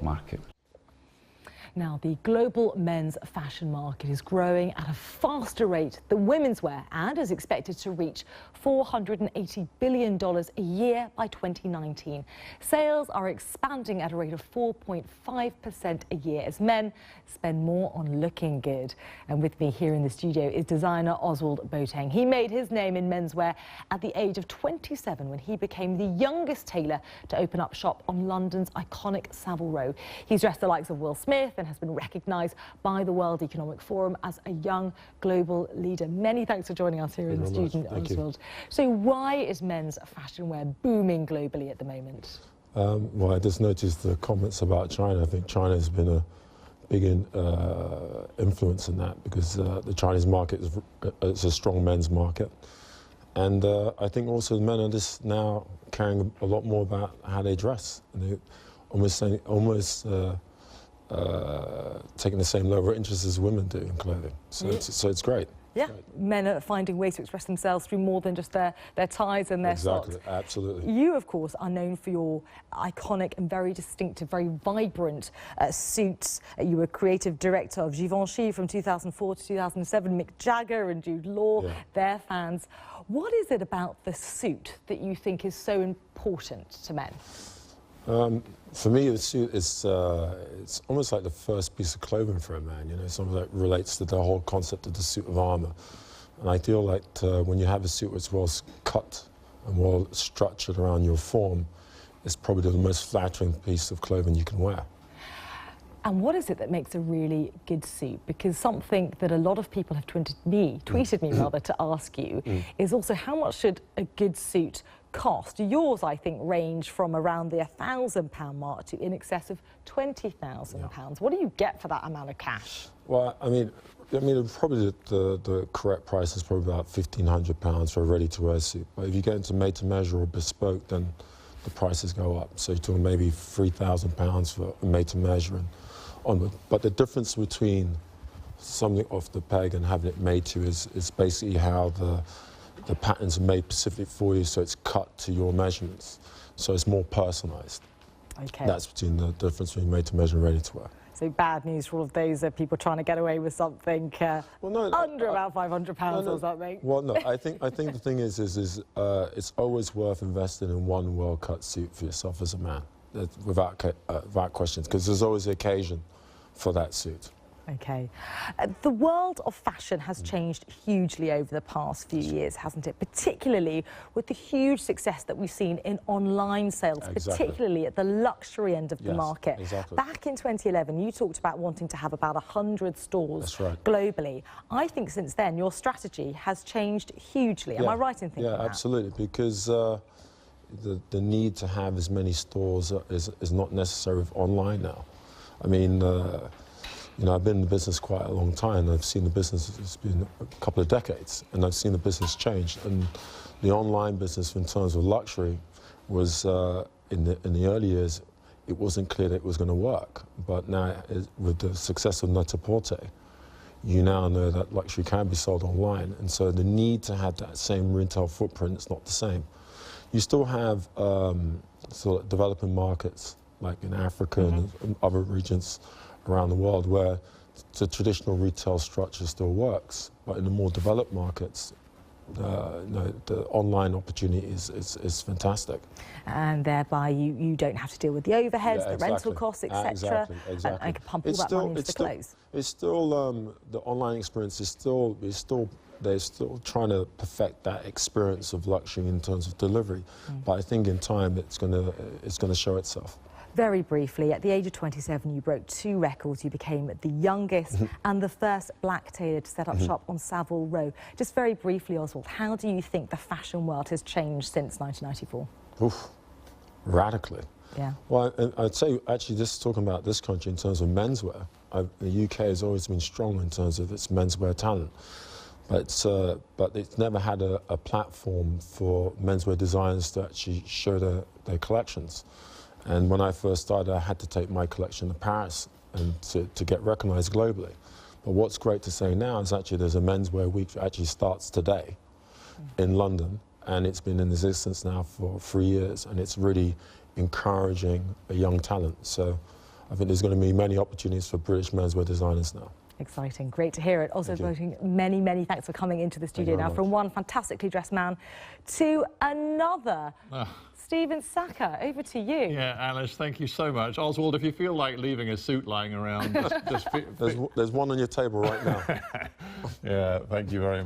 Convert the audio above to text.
market. Now, the global men's fashion market is growing at a faster rate than women's wear and is expected to reach $480 billion a year by 2019. Sales are expanding at a rate of 4.5% a year as men spend more on looking good. And with me here in the studio is designer Ozwald Boateng. He made his name in menswear at the age of 27 when he became the youngest tailor to open up shop on London's iconic Savile Row. He's dressed the likes of Will Smith and has been recognised by the World Economic Forum as a young global leader. Many thanks for joining us here in the studio, Ozwald. So why is men's fashion wear booming globally at the moment? Well, I just noticed the comments about China. I think China has been a big influence in that because the Chinese market is a strong men's market. And I think also the men are just now caring a lot more about how they dress. And they almost taking the same level of interest as women do in clothing. So, it's great. Yeah, men are finding ways to express themselves through more than just their ties and their socks. Exactly, absolutely. You, of course, are known for your iconic and very distinctive, very vibrant suits. You were creative director of Givenchy from 2004 to 2007. Mick Jagger and Jude Law, their fans. What is it about the suit that you think is so important to men? For me, the suit is it's almost like the first piece of clothing for a man, you know, something that relates to the whole concept of the suit of armour. And I feel like when you have a suit that's well cut and well structured around your form, it's probably the most flattering piece of clothing you can wear. And what is it that makes a really good suit? Because something that a lot of people have tweeted me rather, to ask you is also how much should a good suit cost? Yours, I think, range from around the £1,000 mark to in excess of £20,000. What do you get for that amount of cash? Well, I mean, probably the correct price is probably about £1,500 for a ready-to-wear suit. But if you get into made-to-measure or bespoke, then the prices go up. So you're talking maybe £3,000 for made-to-measure and onward. But the difference between something off the peg and having it made to is basically how the patterns are made specifically for you, so it's cut to your measurements. So it's more personalised. Okay. That's between the difference between made-to-measure and ready-to-wear. So bad news for all of those people trying to get away with something under about £500 or something. Well, no, I think the thing is it's always worth investing in one well-cut suit for yourself as a man, without questions, because there's always the occasion for that suit. Okay. The world of fashion has changed hugely over the past few years, hasn't it? Particularly with the huge success that we've seen in online sales, particularly at the luxury end of the market. Back in 2011, you talked about wanting to have about 100 stores globally. I think since then, your strategy has changed hugely. Am I right in thinking that? Yeah, absolutely, because the need to have as many stores is not necessary with online now. I mean, you know, I've been in the business quite a long time. I've seen the business, it's been a couple of decades, and I've seen the business change. And the online business, in terms of luxury, was in the early years, it wasn't clear that it was going to work. But now, with the success of Net-a-Porter, you now know that luxury can be sold online, and so the need to have that same retail footprint is not the same. You still have sort of developing markets, like in Africa and other regions around the world, where the traditional retail structure still works, but in the more developed markets, the online opportunity is fantastic. And thereby you don't have to deal with the overheads, the rental costs, etc. Exactly. And can pump all that money into the clothes. It's still the online experience is still they're still trying to perfect that experience of luxury in terms of delivery. But I think in time it's gonna show itself. Very briefly, at the age of 27, you broke 2 records. You became the youngest and the first black tailor to set up shop on Savile Row. Just very briefly, Oswald, how do you think the fashion world has changed since 1994? Oof, radically. Yeah. Well, I'd say, actually, just talking about this country in terms of menswear, the UK has always been strong in terms of its menswear talent. But it's never had a platform for menswear designers to actually show their collections. And when I first started, I had to take my collection to Paris and to get recognised globally. But what's great to say now is actually there's a menswear week that actually starts today in London, and it's been in existence now for 3 years, and it's really encouraging a young talent. So I think there's going to be many opportunities for British menswear designers now. Exciting. Great to hear it. Ozwald Boateng, many, many thanks for coming into the studio now. From one fantastically dressed man to another. Stephen Saka, over to you. Yeah, Alice, thank you so much. Oswald, if you feel like leaving a suit lying around, just There's one on your table right now. Yeah, thank you very much.